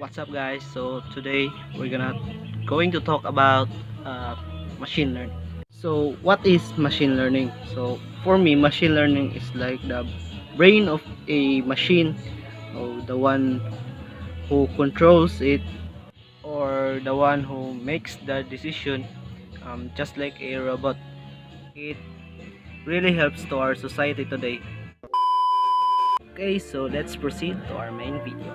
What's up, guys? So today we're going to talk about uh, machine learning. So what is machine learning? So for me, machine learning is like the brain of a machine, or the one who controls it, or the one who makes the decision, just like a robot. It really helps to our society today. Okay, so let's proceed to our main video.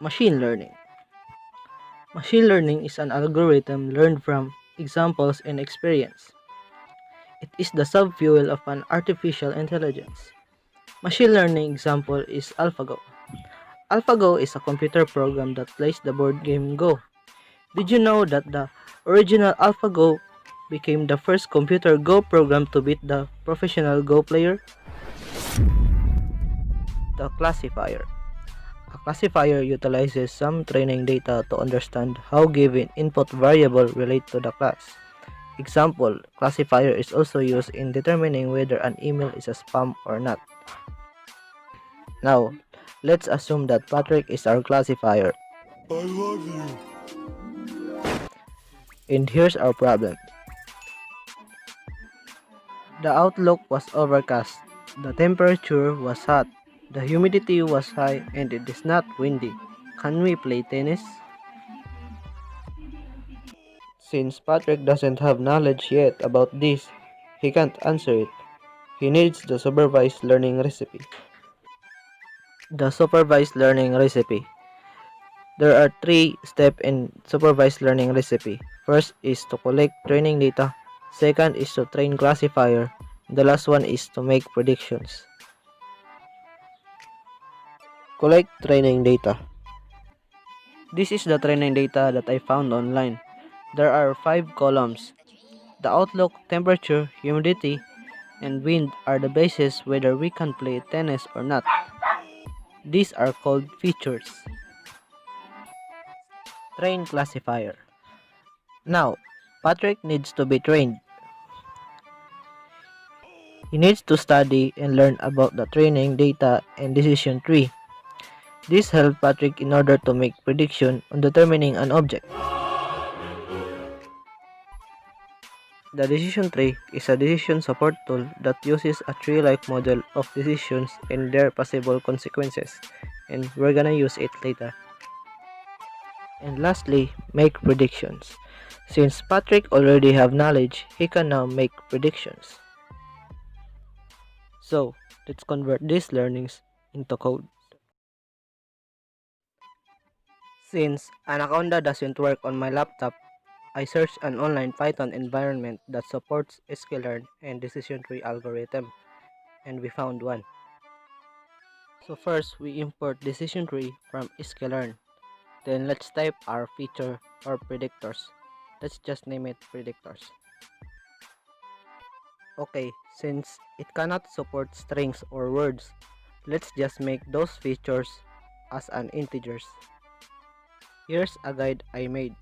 Machine learning. Machine learning is an algorithm learned from examples and experience. It is the subfuel of an artificial intelligence. Machine learning example is AlphaGo. AlphaGo is a computer program that plays the board game Go. Did you know that the original AlphaGo became the first computer Go program to beat the professional Go player? The classifier. A classifier utilizes some training data to understand how given input variable relate to the class. Example, classifier is also used in determining whether an email is a spam or not. Now, let's assume that Patrick is our classifier. I love you. And here's our problem. The outlook was overcast, the temperature was hot, the humidity was high, and it is not windy. Can we play tennis? Since Patrick doesn't have knowledge yet about this, he can't answer it. He needs the supervised learning recipe. The supervised learning recipe. There are three steps in supervised learning recipe. First is to collect training data. Second is to train classifier. The last one is to make predictions. Collect training data. This is the training data that I found online. There are 5 columns. The outlook, temperature, humidity, and wind are the basis whether we can play tennis or not. These are called features. Train classifier. Now, Patrick needs to be trained. He needs to study and learn about the training data and decision tree. This helps Patrick in order to make prediction on determining an object. The decision tree is a decision support tool that uses a tree-like model of decisions and their possible consequences, and we're gonna use it later. And lastly, make predictions. Since Patrick already have knowledge, he can now make predictions. So, let's convert these learnings into code. Since Anaconda doesn't work on my laptop, I searched an online Python environment that supports sklearn and decision tree algorithm, and we found one. So first, we import decision tree from sklearn. Then let's type our feature or predictors. Let's just name it predictors. Okay, since it cannot support strings or words, let's just make those features as an integers. Here's a guide I made.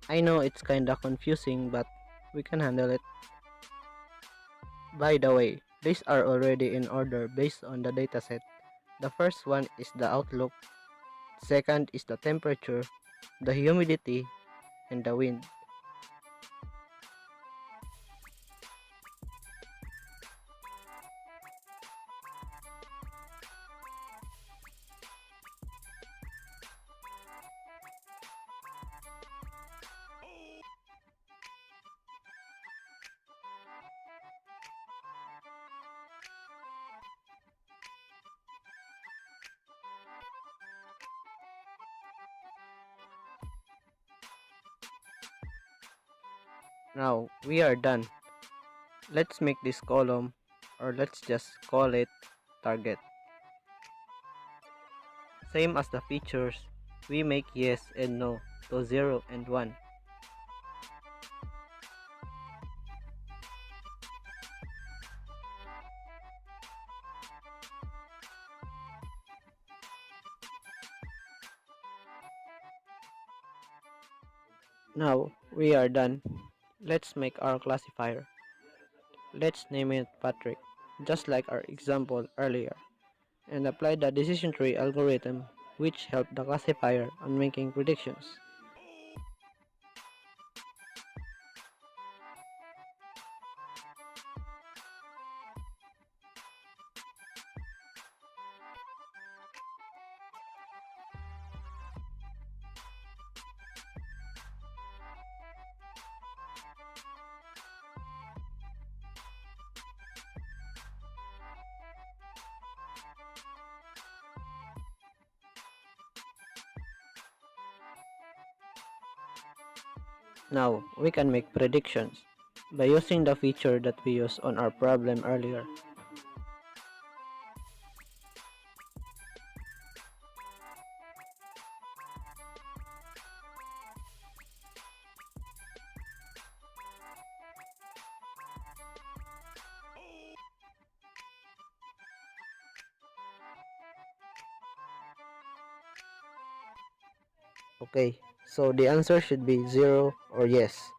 I know it's kinda confusing, but we can handle it. By the way, these are already in order based on the dataset. The first one is the outlook, second is the temperature, the humidity, and the wind. Now, we are done. Let's make this column, or let's just call it target. Same as the features, we make yes and no to 0 and 1. Now we are done. Let's make our classifier. Let's name it Patrick, just like our example earlier, and apply the decision tree algorithm which help the classifier on making predictions. Now we can make predictions by using the feature that we used on our problem earlier. Okay, so the answer should be 0 or yes.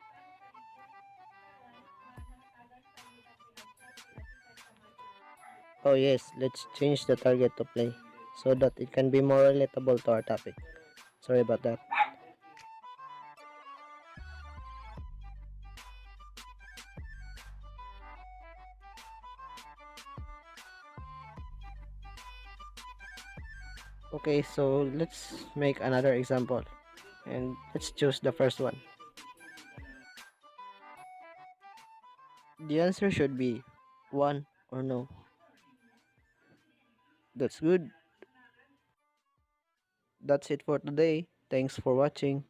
Oh yes, let's change the target to play so that it can be more relatable to our topic. Sorry about that. Okay, so let's make another example and let's choose the first one. The answer should be 1 or no. That's good. That's it for today. Thanks for watching.